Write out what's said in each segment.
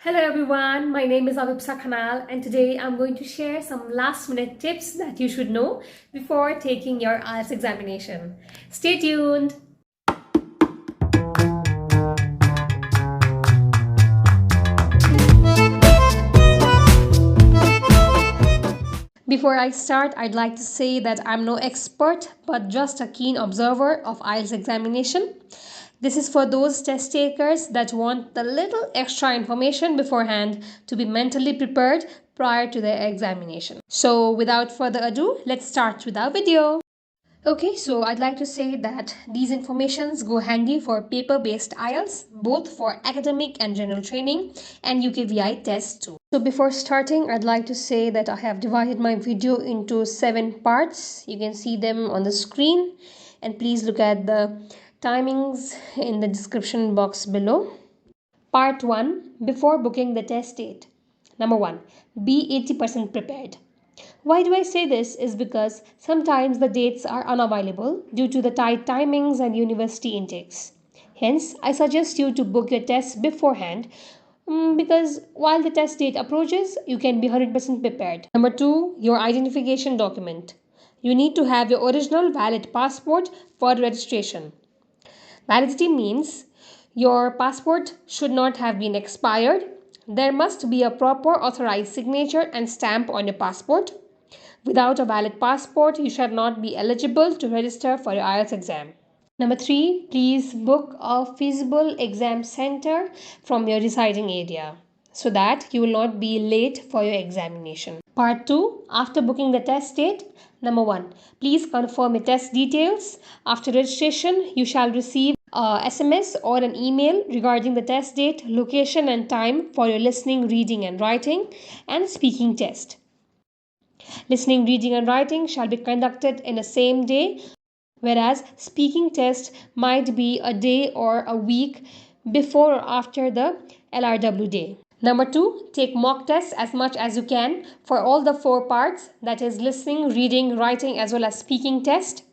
Hello everyone, my name is Avipsa Khanal and today I'm going to share some last minute tips that you should know before taking your IELTS examination. Stay tuned! Before I start, I'd like to say that I'm no expert but just a keen observer of IELTS examination. This is for those test takers that want the little extra information beforehand to be mentally prepared prior to their examination. So without further ado, let's start with our video. Okay, so I'd like to say that these informations go handy for paper-based IELTS, both for academic and general training, and UKVI tests too. So before starting, I'd like to say that I have divided my video into 7 parts. You can see them on the screen, and please look at the timings in the description box below. Part 1. Before booking the test date. Number 1. Be 80% prepared. Why do I say this is because sometimes the dates are unavailable due to the tight timings and university intakes. Hence, I suggest you to book your test beforehand because while the test date approaches, you can be 100% prepared. Number 2. Your identification document. You need to have your original valid passport for registration. Validity means your passport should not have been expired. There must be a proper authorized signature and stamp on your passport. Without a valid passport, you shall not be eligible to register for your IELTS exam. Number 3, please book a feasible exam center from your residing area so that you will not be late for your examination. Part 2, after booking the test date. Number 1, please confirm your test details. After registration, you shall receive a SMS or an email regarding the test date, location and time for your listening, reading and writing and speaking test. Listening, reading and writing shall be conducted in the same day, whereas speaking test might be a day or a week before or after the LRW day. Number 2, take mock tests as much as you can for all the 4 parts, that is listening, reading, writing as well as speaking test.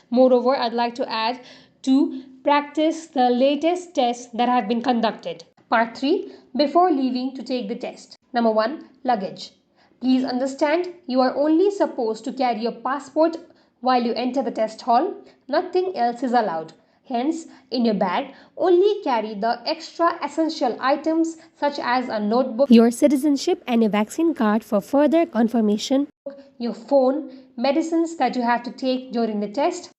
Moreover, I'd like to add to practice the latest tests that have been conducted. Part 3, before leaving to take the test. Number 1, luggage. Please understand, you are only supposed to carry your passport while you enter the test hall. Nothing else is allowed. Hence, in your bag, only carry the extra essential items such as a notebook, your citizenship and your vaccine card for further confirmation, your phone, medicines that you have to take during the test,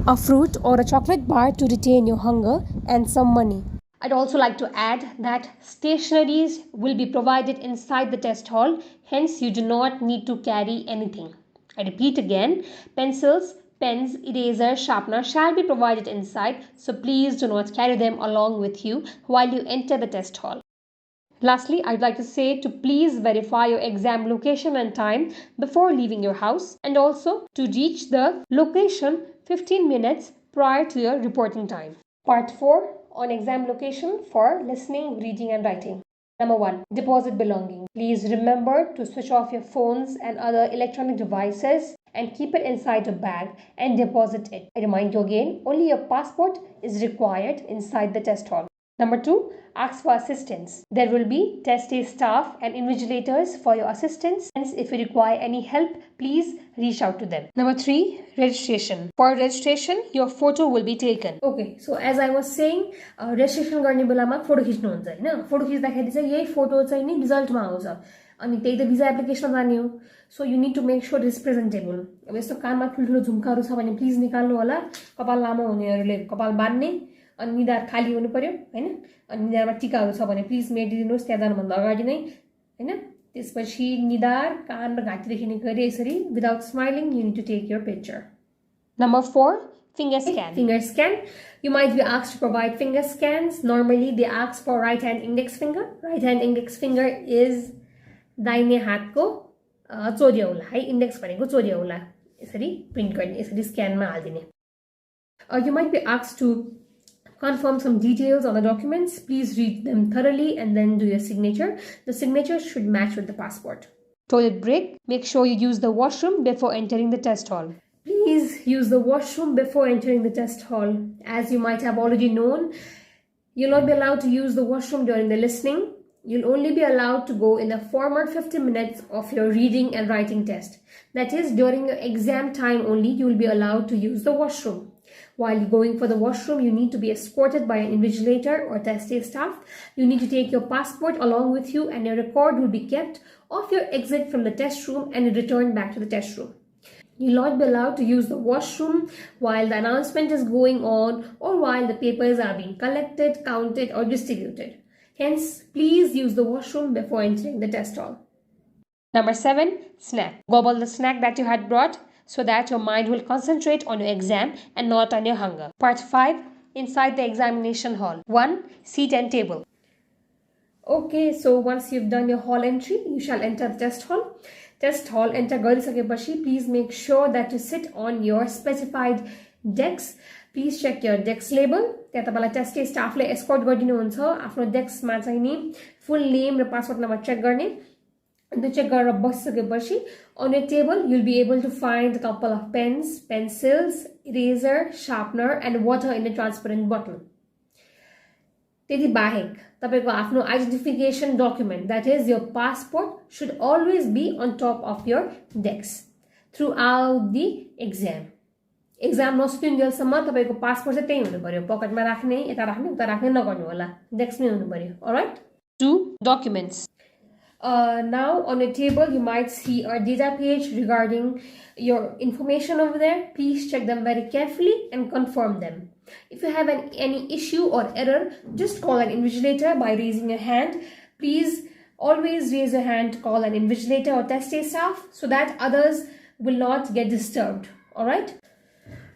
a fruit or a chocolate bar to retain your hunger, and some money. I'd also like to add that stationeries will be provided inside the test hall, hence you do not need to carry anything. I repeat again, pencils, pens, eraser, sharpener shall be provided inside, so please do not carry them along with you while you enter the test hall. Lastly, I'd like to say to please verify your exam location and time before leaving your house and also to reach the location 15 minutes prior to your reporting time. Part 4 on exam location for listening, reading and writing. Number 1, deposit belongings. Please remember to switch off your phones and other electronic devices and keep it inside your bag and deposit it. I remind you again, only your passport is required inside the test hall. Number 2, ask for assistance. There will be test day staff and invigilators for your assistance. Hence, if you require any help, please reach out to them. Number 3, registration. For registration, your photo will be taken. Okay, so as I was saying, registration गर्ने बेलामा photo खिच्नु हुन्छ हैन. Photo खिच्दाखेरि चाहिँ यही photo चाहिँ नि रिजल्टमा आउँछ. अनि त्यही त भिजा एप्लिकेसनमा जाने हो. So you need to make sure it is presentable. अब यस्तो कानमा ठुल्ठुलो झुम्काहरू छ भने प्लिज निकाल्नु होला. कपाल लामो हुनेहरूले कपाल बान्ने अनि निधार खाली हुनु पर्यो हैन. अनि निधारमा टीकाहरू छ भने प्लिज मेटिदिनुस् त्यहाँ जानुभन्दा अगाडि नै हैन. त्यसपछि निधार कान र घाँटी देखिने गरी यसरी without smiling you need to take your picture. Number 4, finger scan. Finger scan. You might be asked to provide finger scans. Normally they ask for right hand index finger. Right hand index finger is दाहिने हातको चोर्याउला है. Index भनेको चोर्याउला. यसरी print गर्ने, यसरी स्क्यानमा हाल्दिने. You might be asked to confirm some details on the documents. Please read them thoroughly and then do your signature. The signature should match with the passport. Toilet break. Make sure you use the washroom before entering the test hall. Please use the washroom before entering the test hall. As you might have already known, you'll not be allowed to use the washroom during the listening, you'll only be allowed to go in the former 50 minutes of your reading and writing test. That is, during your exam time only, you will be allowed to use the washroom. While going for the washroom, you need to be escorted by an invigilator or test day staff. You need to take your passport along with you, and your record will be kept of your exit from the test room and returned back to the test room. You'll not be allowed to use the washroom while the announcement is going on or while the papers are being collected, counted, or distributed. Hence, please use the washroom before entering the test hall. Number 7. Snack. Gobble the snack that you had brought so that your mind will concentrate on your exam and not on your hunger. Part 5. Inside the examination hall. 1. Seat and table. Okay, so once you've done your hall entry, you shall enter the test hall. Test hall enter गरिसकेपछि please make sure that you sit on your specified desk. Please check your desk label. त्यहाँ तपाईलाई test स्टाफले escort गरिदिनुहुन्छ आफ्नो डेस्कमा चाहिँ नि full name र password number check गर्ने. अनि check गरेर बसिसकेपछि on your table you'll be able to find a couple of pens, pencils, eraser, sharpener and water in a transparent bottle. त्यति बाहेक तपाईको आफ्नो identification document, that is your passport, should always be on top of your desk throughout the exam. Exam नसुतिन्जेलसम्म तपाईको passport चाहिँ त्यही हुनु पर्यो, पकेटमा राख्ने, यता राख्ने, उता राख्ने नगर्नु होला, डेस्कमै हुनु पर्यो. Alright? 2. Documents. Now on your table you might see a data page regarding your information over there. Please check them very carefully and confirm them. If you have any issue or error, just call an invigilator by raising your hand. Please always raise your hand to call an invigilator or test day staff so that others will not get disturbed. Alright?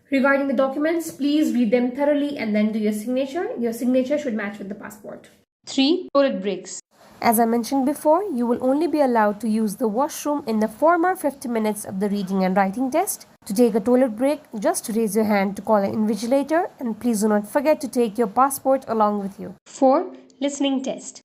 Regarding the documents, please read them thoroughly and then do your signature. Your signature should match with the passport. 3. Toilet breaks. As I mentioned before, you will only be allowed to use the washroom in the former 50 minutes of the reading and writing test. To take a toilet break, just raise your hand to call an invigilator, and please do not forget to take your passport along with you. 4. Listening test.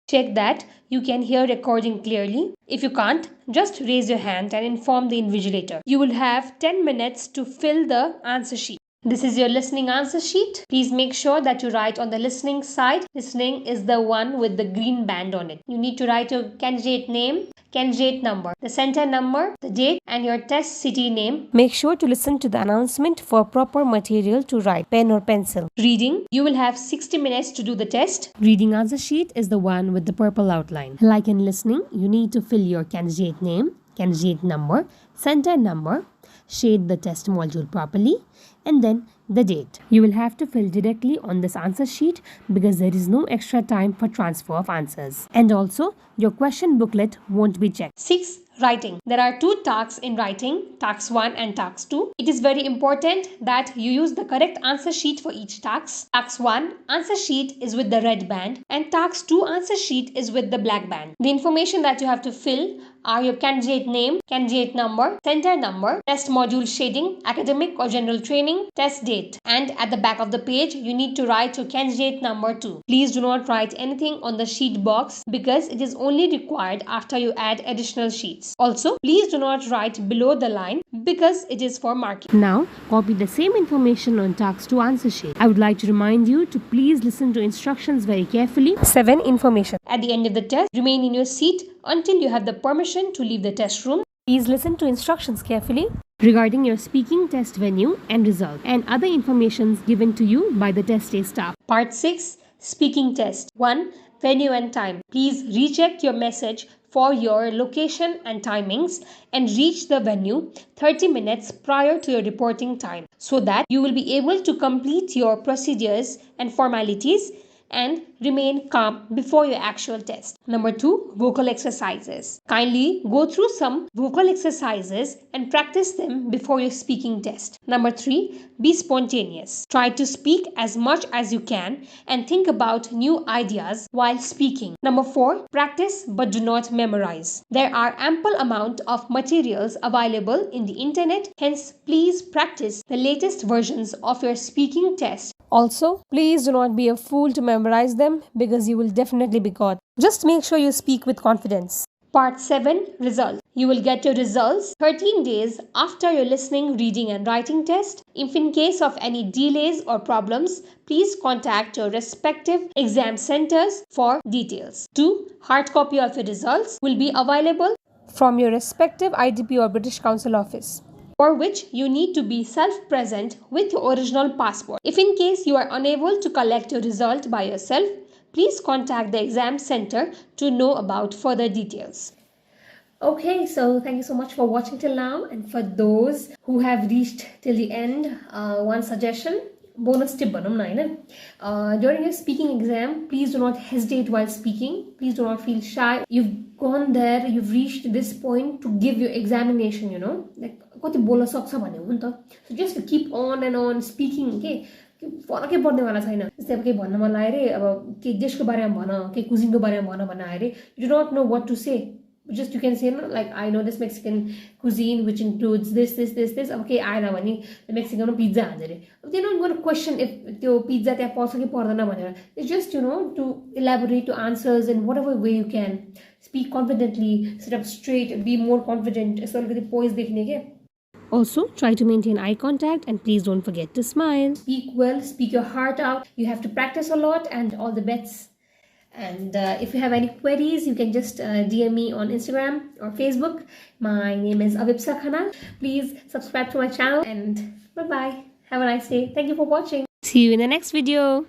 Check that you can hear recording clearly. If you can't, just raise your hand and inform the invigilator. You will have 10 minutes to fill the answer sheet. This is your listening answer sheet. Please make sure that you write on the listening side. Listening is the one with the green band on it. You need to write your candidate name, candidate number, the center number, the date, and your test city name. Make sure to listen to the announcement for proper material to write, pen or pencil. Reading. You will have 60 minutes to do the test. Reading answer sheet is the one with the purple outline. Like in listening, you need to fill your candidate name, candidate number, center number, shade the test module properly, and then the date. You will have to fill directly on this answer sheet because there is no extra time for transfer of answers. And also, your question booklet won't be checked. 6. Writing. There are 2 tasks in writing, task 1 and task 2. It is very important that you use the correct answer sheet for each task. Task 1 answer sheet is with the red band and task 2 answer sheet is with the black band. The information that you have to fill are your candidate name, candidate number, center number, test module shading, academic or general training, test date. And at the back of the page, you need to write your candidate number too. Please do not write anything on the sheet box because it is only required after you add additional sheets. Also, please do not write below the line because it is for marking. Now, copy the same information on task 2 answer sheet. I would like to remind you to please listen to instructions very carefully. 7. Information. At the end of the test, remain in your seat until you have the permission to leave the test room. Please listen to instructions carefully regarding your speaking test venue and result and other informations given to you by the test day staff. Part 6. Speaking test. 1. Venue and time. Please recheck your message for your location and timings and reach the venue 30 minutes prior to your reporting time so that you will be able to complete your procedures and formalities and remain calm before your actual test. Number 2, vocal exercises. Kindly go through some vocal exercises and practice them before your speaking test. Number 3, be spontaneous. Try to speak as much as you can and think about new ideas while speaking. Number 4, practice but do not memorize. There are ample amount of materials available in the internet, hence please practice the latest versions of your speaking test. Also, please do not be a fool to memorize them because you will definitely be caught. Just make sure you speak with confidence. Part 7 Results. You will get your results 13 days after your listening, reading and writing test. If in case of any delays or problems, please contact your respective exam centers for details. 2. Hard copy of your results will be available from your respective IDP or British Council office, for which you need to be self-present with your original passport. If in case you are unable to collect your result by yourself, please contact the exam center to know about further details. Okay, so thank you so much for watching till now, and for those who have reached till the end, one suggestion, bonus tip during your speaking exam, please do not hesitate while speaking. Please do not feel shy. You've gone there, you've reached this point to give your examination, like so just keep on and on speaking, okay? फरकै पर्नेवाला छैन। जस्तै अब केही भन्न मन लाग्यो अरे, अब केही देशको बारेमा भन, केही कुजिनको बारेमा भन भन्नु आयो अरे, you do not know what to say, just you can say like I know this Mexican cuisine which includes this अब केही आएन भने मेक्सिकनमा पिज्जा हान्छ अरे, अब they not going to question if त्यो पिज्जा त्यहाँ पर्छ कि पर्दैन भनेर. It's just to elaborate to answers in whatever way you can. Speak confidently, sit up straight, be more confident. यसो अलिकति पोइज देख्ने के. Also, try to maintain eye contact and please don't forget to smile. Speak well, speak your heart out. You have to practice a lot, and all the best. And if you have any queries, you can just DM me on Instagram or Facebook. My name is Avipsa Khana. Please subscribe to my channel, and bye-bye. Have a nice day. Thank you for watching. See you in the next video.